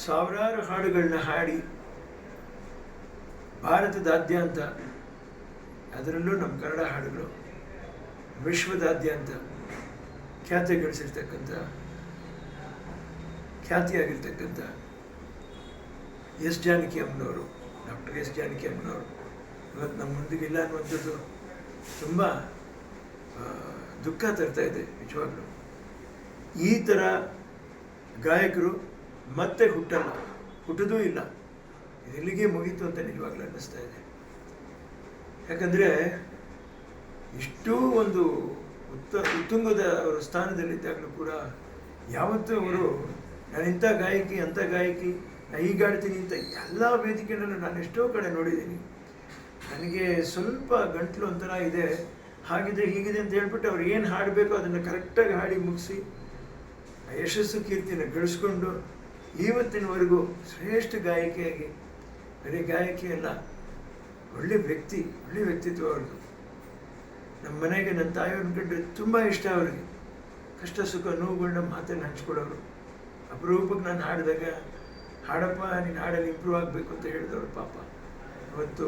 ಸಾವಿರಾರು ಹಾಡುಗಳನ್ನ ಹಾಡಿ ಭಾರತದಾದ್ಯಂತ, ಅದರಲ್ಲೂ ನಮ್ಮ ಕನ್ನಡ ಹಾಡುಗಳು ವಿಶ್ವದಾದ್ಯಂತ ಖ್ಯಾತಿಯಾಗಿರ್ತಕ್ಕಂಥ ಎಸ್ ಜಾನಕಿ ಅಮ್ಮನವರು, ಡಾಕ್ಟರ್ ಎಸ್ ಜಾನಕಿ ಅಮ್ಮನವರು ಇವತ್ತು ನಮ್ಮ ಮುಂದಿಗಿಲ್ಲ ಅನ್ನುವಂಥದ್ದು ತುಂಬ ದುಃಖ ತರ್ತಾ ಇದೆ ನಿಜವಾಗ್ಲೂ. ಈ ಥರ ಗಾಯಕರು ಮತ್ತೆ ಹುಟ್ಟೋದೂ ಇಲ್ಲ, ಇಲ್ಲಿಗೆ ಮುಗೀತು ಅಂತ ನಿಜವಾಗ್ಲೂ ಅನ್ನಿಸ್ತಾ ಇದೆ. ಯಾಕಂದರೆ ಇಷ್ಟೂ ಒಂದು ಉತ್ತುಂಗದ ಅವರ ಸ್ಥಾನದಲ್ಲಿದ್ದಾಗಲೂ ಕೂಡ ಯಾವತ್ತೂ ಅವರು ನಾನು ಇಂಥ ಗಾಯಕಿ ಅಂಥ ಗಾಯಕಿ, ನಾನು ಹೀಗಾಡ್ತೀನಿ ಅಂತ ಎಲ್ಲ ವೇದಿಕೆಯಲ್ಲೂ ನಾನು ಎಷ್ಟೋ ಕಡೆ ನೋಡಿದ್ದೀನಿ. ನನಗೆ ಸ್ವಲ್ಪ ಗಂಟಲು ಒಂಥರ ಇದೆ, ಹಾಗಿದೆ ಹೀಗಿದೆ ಅಂತ ಹೇಳ್ಬಿಟ್ಟು ಅವ್ರು ಏನು ಹಾಡಬೇಕೋ ಅದನ್ನು ಕರೆಕ್ಟಾಗಿ ಹಾಡಿ ಮುಗಿಸಿ ಯಶಸ್ಸು ಕೀರ್ತಿನ ಗಳಿಸ್ಕೊಂಡು ಇವತ್ತಿನವರೆಗೂ ಶ್ರೇಷ್ಠ ಗಾಯಕಿಯಾಗಿ, ಬರೀ ಗಾಯಕಿ ಅಲ್ಲ, ಒಳ್ಳೆ ವ್ಯಕ್ತಿತ್ವ ಅವ್ರದ್ದು. ನಮ್ಮ ಮನೆಗೆ ನನ್ನ ತಾಯಿಯವ್ರನ್ನ ಕಂಡ್ರೆ ತುಂಬ ಇಷ್ಟ ಅವ್ರಿಗೆ. ಕಷ್ಟ ಸುಖ ನೋವುಗಳನ್ನ ಮಾತನ್ನು ಹಂಚ್ಕೊಡೋರು. ಅಪರೂಪಕ್ಕೆ ನಾನು ಹಾಡಿದಾಗ ಹಾಡಪ್ಪ ನೀನು ಹಾಡಲ್ಲಿ ಇಂಪ್ರೂವ್ ಆಗಬೇಕು ಅಂತ ಹೇಳಿದವರು ಪಾಪ. ಅವತ್ತು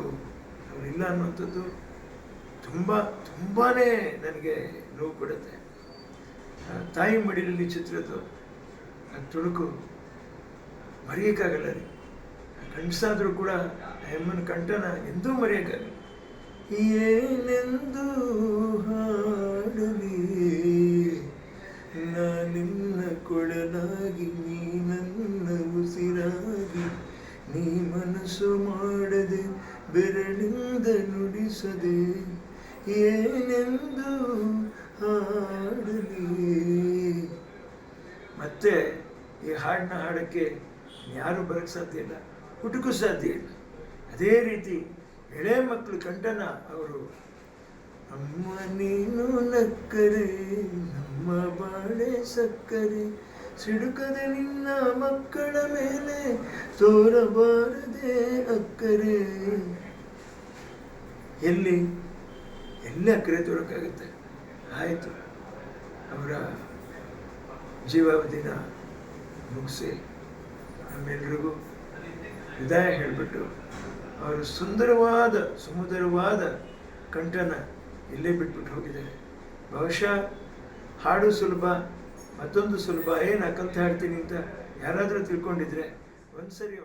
ಅವರಿಲ್ಲ ಅನ್ನುವಂಥದ್ದು ತುಂಬಾ ನನಗೆ ನೋವು ಕೊಡುತ್ತೆ. ತಾಯಿ ಮಡಿಲಲ್ಲಿ ಚಿತ್ರದ್ದು ತುಣುಕು ಮರೆಯೋಕ್ಕಾಗಲ್ಲ ರೀ. ಗಂಡಸಾದರೂ ಕೂಡ ಹೆಮ್ಮನ ಕಂಠನ ಎಂದೂ ಮರೆಯೋಕ್ಕಾಗಲ್ಲ. ಏನೆಂದು ಹಾಡಲಿ ನಾನಿನ್ನ ಕೊಡಲಾಗಿ, ನೀ ನನ್ನ ಉಸಿರಾಗಿ, ನೀ ಮನಸ್ಸು ಮಾಡದೆ ಬೆರಳಿಂದ ನುಡಿಸದೆ, ಏನೆಂದು ಹಾಡಲಿ. ಮತ್ತೆ ಈ ಹಾಡನ್ನ ಹಾಡೋಕ್ಕೆ ಯಾರೂ ಬರೋಕ್ಕೆ ಸಾಧ್ಯ ಇಲ್ಲ, ಹುಡುಕೂ ಸಾಧ್ಯ ಇಲ್ಲ. ಅದೇ ರೀತಿ ಎಳೆ ಮಕ್ಕಳು ಕಂಠನ ಅವರು ಅಮ್ಮ ನೀನು ನಕ್ಕರೆ ನಮ್ಮ ಬಾಳೆ ಸಕ್ಕರೆ, ಸಿಡುಕದ ನಿನ್ನ ಮಕ್ಕಳ ಮೇಲೆ ತೋರಬಾರದೆ ಅಕ್ಕರೆ. ಎಲ್ಲಿ ಅಕ್ಕರೆ ತೋರಕ್ಕಾಗುತ್ತೆ? ಆಯಿತು, ಅವರ ಜೀವಾವಧಿನ ಮುಗಿಸಿ ನಮ್ಮೆಲ್ರಿಗೂ ವಿದಾಯ ಹೇಳಿಬಿಟ್ಟು ಅವರು ಸುಮಧುರವಾದ ಕಂಠನ ಇಲ್ಲೇ ಬಿಟ್ಬಿಟ್ಟು ಹೋಗಿದ್ದಾರೆ. ಬಹುಶಃ ಹಾಡು ಸುಲಭ, ಮತ್ತೊಂದು ಸುಲಭ, ಏನು ಕಲಿತು ಹಾಡ್ತೀನಿ ಅಂತ ಯಾರಾದರೂ ತಿಳ್ಕೊಂಡಿದ್ರೆ ಒಂದ್ಸರಿ